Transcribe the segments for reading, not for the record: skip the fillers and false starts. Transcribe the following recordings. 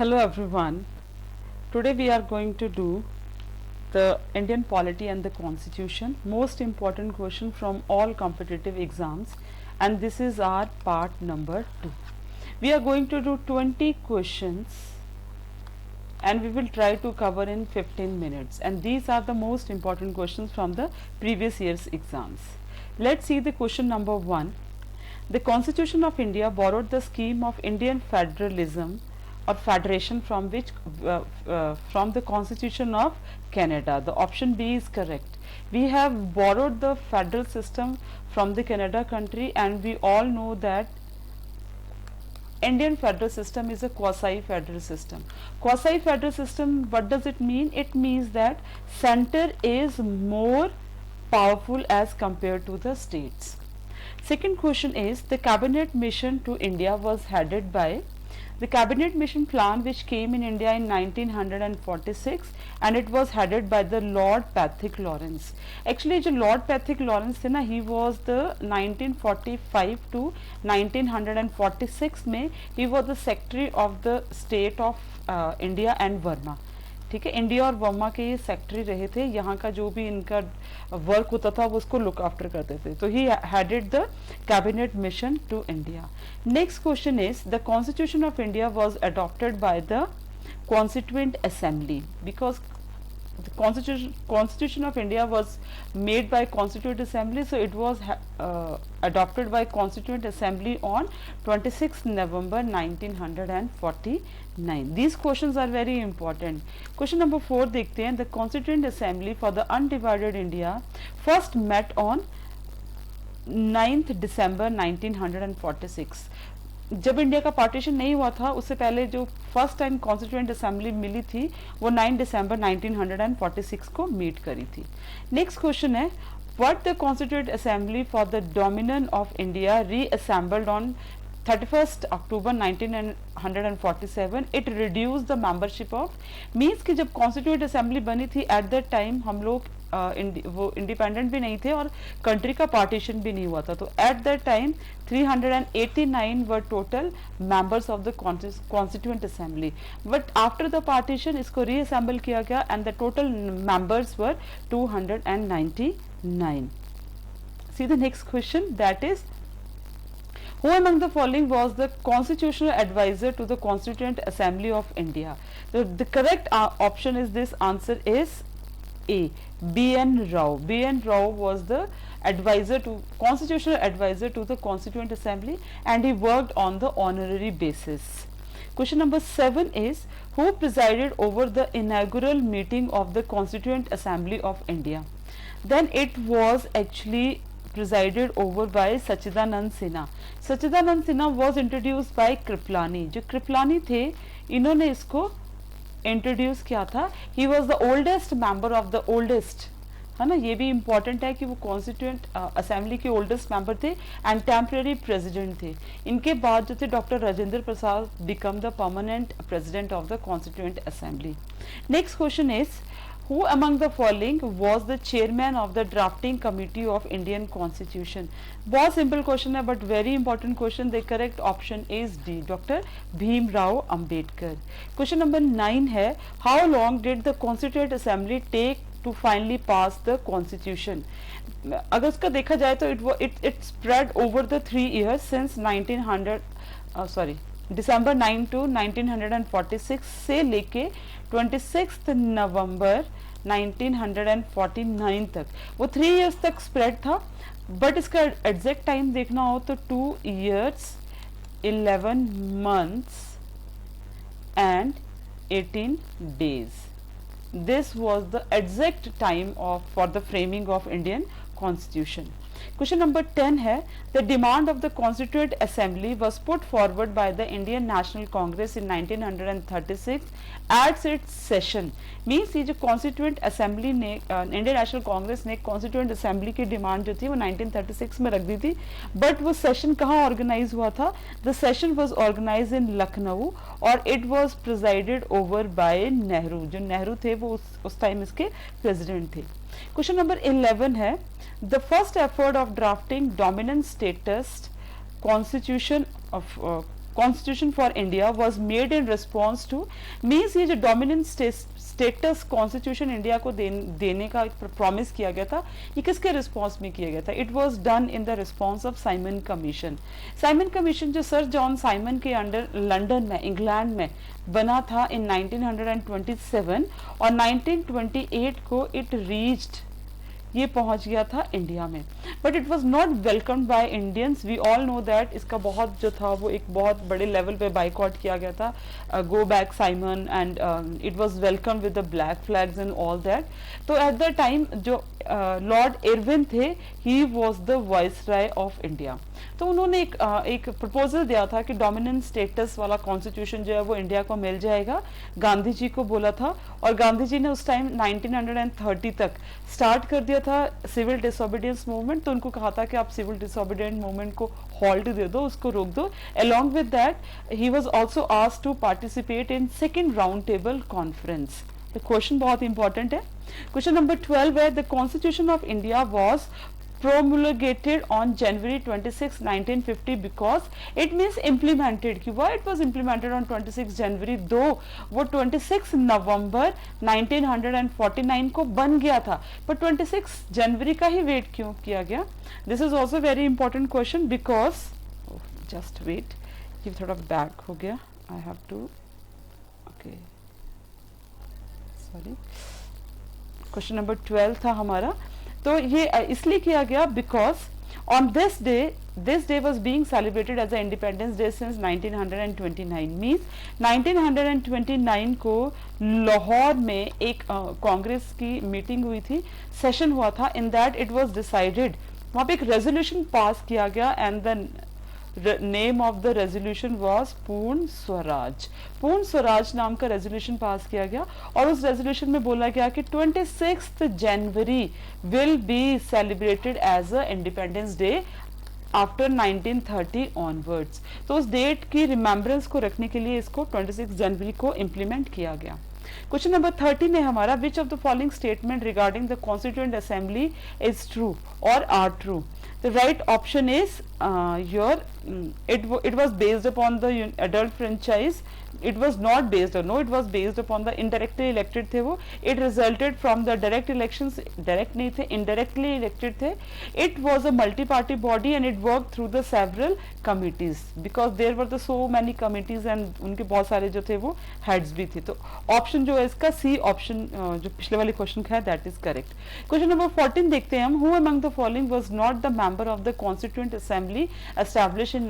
Hello everyone. Today we are going to do the Indian polity and the constitution, most important question from all competitive exams, and this is our part number 2. We are going to do 20 questions and we will try to cover in 15 minutes, and these are the most important questions from the previous year's exams. Let's see the question number 1. The Constitution of India borrowed the scheme of Indian federalism or federation from from the Constitution of Canada. The option B is correct. We have borrowed the federal system from the Canada country, and we all know that Indian federal system is a quasi-federal system. Quasi-federal system, what does it mean? It means that center is more powerful as compared to the states. Second question is, the cabinet mission to India was headed by the cabinet mission plan which came in India in 1946, and it was headed by the Lord Patrick Lawrence. Actually जो Lord Patrick Lawrence थे ना, he was the 1945 to 1946 में he was the secretary of the state of India and Burma. ठीक है, India और Burma के ये secretary रहे थे, यहाँ का जो भी इनका वर्क होता था वो उसको लुक आफ्टर करते थे. तो he headed the cabinet mission to India. Next question is, the constitution of India was adopted by the constituent assembly because the constitution of India was made by Constituent Assembly, so it was adopted by Constituent Assembly on 26 November 1949. These questions are very important. Question number 4 देखते हैं. The Constituent Assembly for the Undivided India first met on 9th December 1946. जब India का partition नहीं हुआ था उससे पहले जो फर्स्ट टाइम कॉन्स्टिट्यूएंट असेंबली मिली थी वो 9 दिसंबर 1946 को मीट करी थी. नेक्स्ट क्वेश्चन है, what the constituent assembly for the dominion of India reassembled on 31st October 1947. It reduce the membership of, means कि जब कॉन्स्टिट्यूएंट असेंबली बनी थी एट दैट टाइम हम लोग वो इंडिपेंडेंट भी नहीं थे और कंट्री का पार्टीशन भी नहीं हुआ था. तो at that time 389 were total members of the constituent assembly, but after the partition इसको रीअसेंबल किया गया and the total members were 299. See the next question, that is, who among the following was the constitutional advisor to the Constituent Assembly of India? The correct option is, this answer is A, B.N. Rao. B.N. Rao was the constitutional advisor to the Constituent Assembly, and he worked on the honorary basis. Question number 7 is, who presided over the inaugural meeting of the Constituent Assembly of India? Then it was actually presided over by Sachidanand Sinha. Sachidanand Sinha was introduced by Kripalani. जो कृपलानी थे इन्होंने इसको introduce किया था. He was the oldest member of the oldest, है ना, ये भी इंपॉर्टेंट है कि वो कॉन्स्टिट्यूएंट असेंबली के ओल्डेस्ट मेंबर थे एंड टेम्पररी प्रेसिडेंट थे. इनके बाद जो थे doctor Rajendra Prasad become the permanent president of the constituent assembly. Next question is, who among the following was the chairman of the drafting committee of Indian Constitution? बहुत simple question है but very important question. The correct option is D, doctor Bhimrao Ambedkar. Question number 9 है, how long did the constituent assembly take to finally pass the constitution? अगर उसका देखा जाए तो it spread over the 3 years since 1900 December 9 to 1946 से लेके 26 नवंबर 1949 तक, वो 3 years तक स्प्रेड था. बट इसका एग्जैक्ट टाइम देखना हो तो 2 years 11 months and 18 days. This was the exact time for the framing of Indian Constitution. Question number 10 है, the demand of the Constituent Assembly was put forward by the Indian National Congress in 1936 at its session. Means ये जो constituent assembly ने Indian national Congress ने constituent assembly की demand जो थी वो 1936 में रख दी थी, बट वो सेशन कहाँ ऑर्गेनाइज हुआ था? द सेशन वाज ऑर्गेनाइज इन लखनऊ और it was presided over by Nehru. जो नेहरू थे वो उस टाइम इसके प्रेसिडेंट थे. क्वेश्चन नंबर 11 है, the first effort of drafting dominant status constitution of constitution for India was made in response to, means ये जो डोमिनेंट स्टेटस कॉन्स्टिट्यूशन इंडिया को देने का प्रॉमिस किया गया था, ये किसके रिस्पॉन्स में किया गया था? It was done in the response of Simon commission. Simon commission जो सर जॉन साइमन के अंडर लंदन में, इंग्लैंड में बना था इन 1927, और 1928 को इट रीच्ड, ये पहुंच गया था इंडिया में, but it was not welcomed by Indians. We all know that इसका बहुत जो था वो एक बहुत बड़े लेवल पे बाइकआउट किया गया था, go back Simon, and it was welcome with the black flags and all that. तो एट द टाइम जो लॉर्ड इरविन थे, he was the viceroy of India. तो उन्होंने एक प्रपोजल दिया था कि डोमिनेंट स्टेटस वाला कॉन्स्टिट्यूशन जो है वो इंडिया को मिल जाएगा, गांधी जी को बोला था, और गांधी जी ने उस टाइम 1930 तक स्टार्ट कर दिया था सिविल डिसोबीडियंस मूवमेंट। तो उनको कहा था कि आप सिविल डिसोबीडियंट मूवमेंट को हॉल्ट दे दो, उसको रोक दो। Along with that he was also asked to participate in second round table conference. The question बहुत इंपॉर्टेंट है। क्वेश्चन नंबर 12 है, the constitution of India was promulgated on January 26, 1950 because it means implemented। कि why it was implemented on 26 January, दो वो 26 नवंबर 1949 को बन गया था, पर 26 जनवरी का ही वेट क्यों किया गया? This is also very important question because, just wait, ये थोड़ा बैक हो गया, I have to, okay sorry. Question number 12 था हमारा, तो ये इसलिए किया गया because on this day was being celebrated as a independence day since 1929। Means 1929 को लाहौर में एक कांग्रेस की मीटिंग हुई थी, सेशन हुआ था, in that it was decided, वहां पे एक रेजोल्यूशन पास किया गया, and the name of the resolution was पूर्ण स्वराज। पूर्ण स्वराज नाम का रेजोल्यूशन पास किया गया, और उस रेजोल्यूशन में बोला गया कि 26 जनवरी will be celebrated as a independence day after 1930 onwards. तो उस डेट की रिमेम्बरेंस को रखने के लिए इसको 26 जनवरी को इम्प्लीमेंट किया गया। क्वेश्चन नंबर 13 है हमारा, which of the following statement regarding the constituent assembly is true और are true? The right option is it was based upon the adult franchise. It was not based on, no, it was based upon the indirectly elected थे वो. It resulted from the direct elections, direct नहीं थे, indirectly elected थे. It was a multi-party body and it worked through the several committees because there were the so many committees and उनके बहुत सारे जो थे वो heads भी थे. तो option जो है इसका C option जो पिछले वाले question का है that is correct. Question number 14 देखते हैं हम. Who among the following was not the member of the Constituent Assembly established in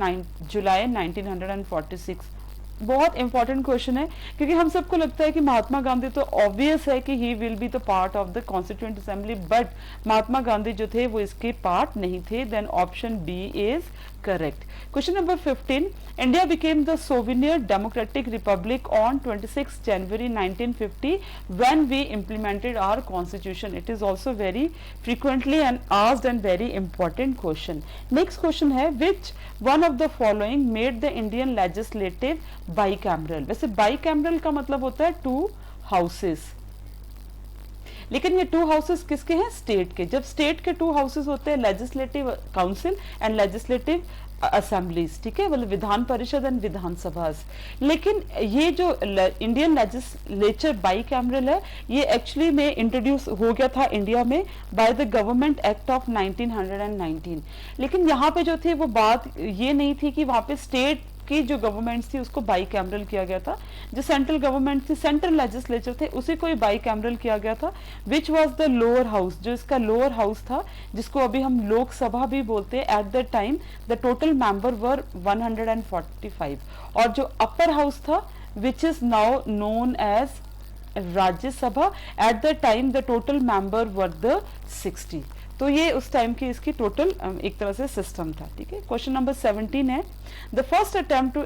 July 1946? बहुत इंपॉर्टेंट क्वेश्चन है क्योंकि हम सबको लगता है कि महात्मा गांधी तो ऑब्वियस है कि he will be the part of the constituent assembly, but Mahatma Gandhi जो थे वो इसके पार्ट नहीं थे. Then option B is correct. Question number 15. India became the sovereign democratic republic on 26 January 1950 when we implemented our constitution. It is also very frequently and asked and very important question. Next question है, which one of the following made the Indian legislative bicameral? वैसे bicameral का मतलब होता है two houses, लेकिन ये to houses किसके हैं? स्टेट के. जब स्टेट के टू हाउसेस होते हैं legislative council and legislative assemblies, ठीक है, मतलब विधान परिषद एंड विधानसभा. लेकिन ये जो इंडियन लेजिस्लेचर बाई कैमरल है ये एक्चुअली में इंट्रोड्यूस हो गया था इंडिया में bye the government act of 1919. लेकिन यहाँ पे जो थी वो बात ये नहीं थी कि वहां पे स्टेट की जो गवर्नमेंट थी उसको बाई कैमरल किया गया था. जो सेंट्रल गवर्नमेंट थी, सेंट्रल लेजिस्लेचर थे, उसी को ही बाई कैमरल किया गया था. Which was the lower house, जो इसका लोअर हाउस था जिसको अभी हम लोकसभा भी बोलते हैं. At the time the total member were 145 और जो अपर हाउस था which is now known as Rajya Sabha, at the time the total member were the 60. तो ये उस टाइम की इसकी टोटल एक तरह से सिस्टम था. ठीक है. क्वेश्चन नंबर 17 है, the first attempt to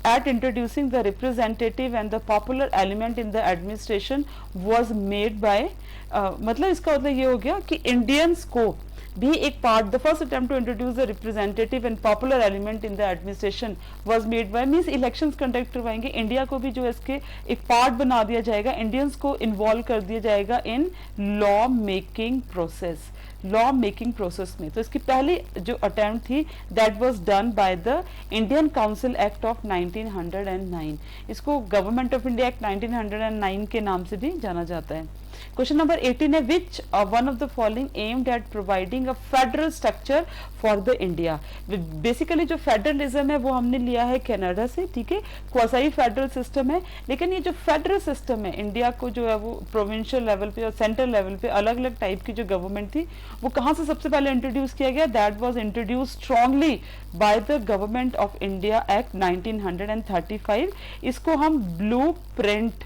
at introducing the representative and the popular element in the administration was made by मतलब इसका मतलब ये हो गया कि इंडियंस को भी एक पार्ट, the first attempt to introduce the representative and popular element in the administration was made by, means elections conduct करवाएंगे, इंडिया को भी जो इसके एक पार्ट बना दिया जाएगा, इंडियंस को इन्वॉल्व कर दिया जाएगा in law making process, law making process में। तो इसकी पहली जो अटेम्प्ट थी that was done by the Indian council act of 1909, इसको गवर्नमेंट ऑफ इंडिया एक्ट 1909 के नाम से भी जाना जाता है। क्वेश्चन नंबर 18 है, which one of the following aimed at providing a federal structure for the India. Basically जो फेडरलिज्म है वो हमने लिया है कनाडा से, ठीक है, क्वासाई फेडरल सिस्टम है, लेकिन ये जो फेडरल सिस्टम है इंडिया को जो है वो प्रोविंशियल लेवल पे और सेंट्रल लेवल पे अलग अलग टाइप की जो गवर्नमेंट थी वो कहाँ से सबसे पहले इंट्रोड्यूस किया गया, that was introduce strongly by the government of India act 1935। इसको हम blue print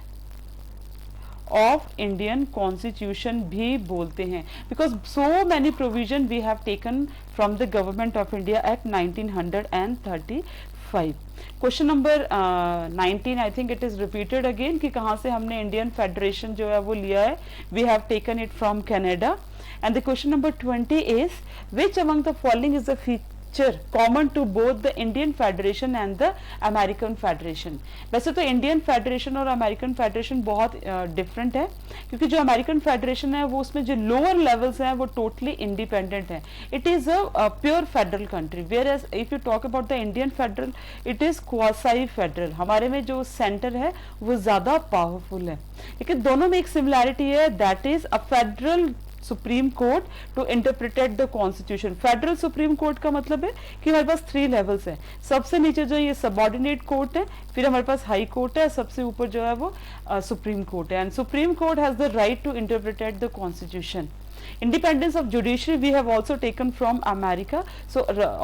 of Indian constitution भी बोलते हैं, because so many provision we have taken from the government of India act 1935। Question number 19 I think it is repeated again कि कहाँ से हमने Indian federation जो है वो लिया है, we have taken it from Canada. And the question number 20 is which among the following is the common to both the Indian federation and the American federation. वैसे तो इंडियन फेडरेशन और American federation बहुत different है, क्योंकि जो American federation है वो उसमें जो लोअर लेवल्स हैं वो टोटली इंडिपेंडेंट है, it is a pure federal country, whereas if you talk about the Indian federal it is quasi federal, हमारे में जो सेंटर है वो ज्यादा पावरफुल है। लेकिन दोनों में एक सिमिलैरिटी है, that is a federal supreme court to interpret the constitution. Federal supreme court का मतलब है कि हमारे पास 3 लेवल्स हैं, सबसे नीचे जो ये सबऑर्डिनेट कोर्ट है, फिर हमारे पास हाई कोर्ट है, सबसे ऊपर जो है वो सुप्रीम कोर्ट है, and supreme court has the right to interpret the constitution. Independence of judiciary we have also taken from America, so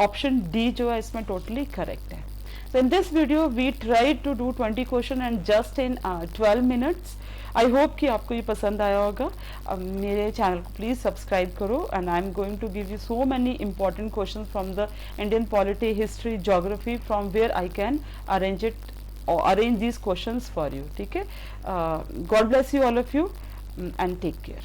option D जो है इसमें टोटली करेक्ट है। So in this video we tried to do 20 question and just in 12 minutes. I hope कि आपको ये पसंद आया होगा। मेरे चैनल को प्लीज़ सब्सक्राइब करो, and I am going to give you so many important question from the Indian polity, history, geography, from where I can arrange these questions for you. ठीक है, God bless you all of you and take care.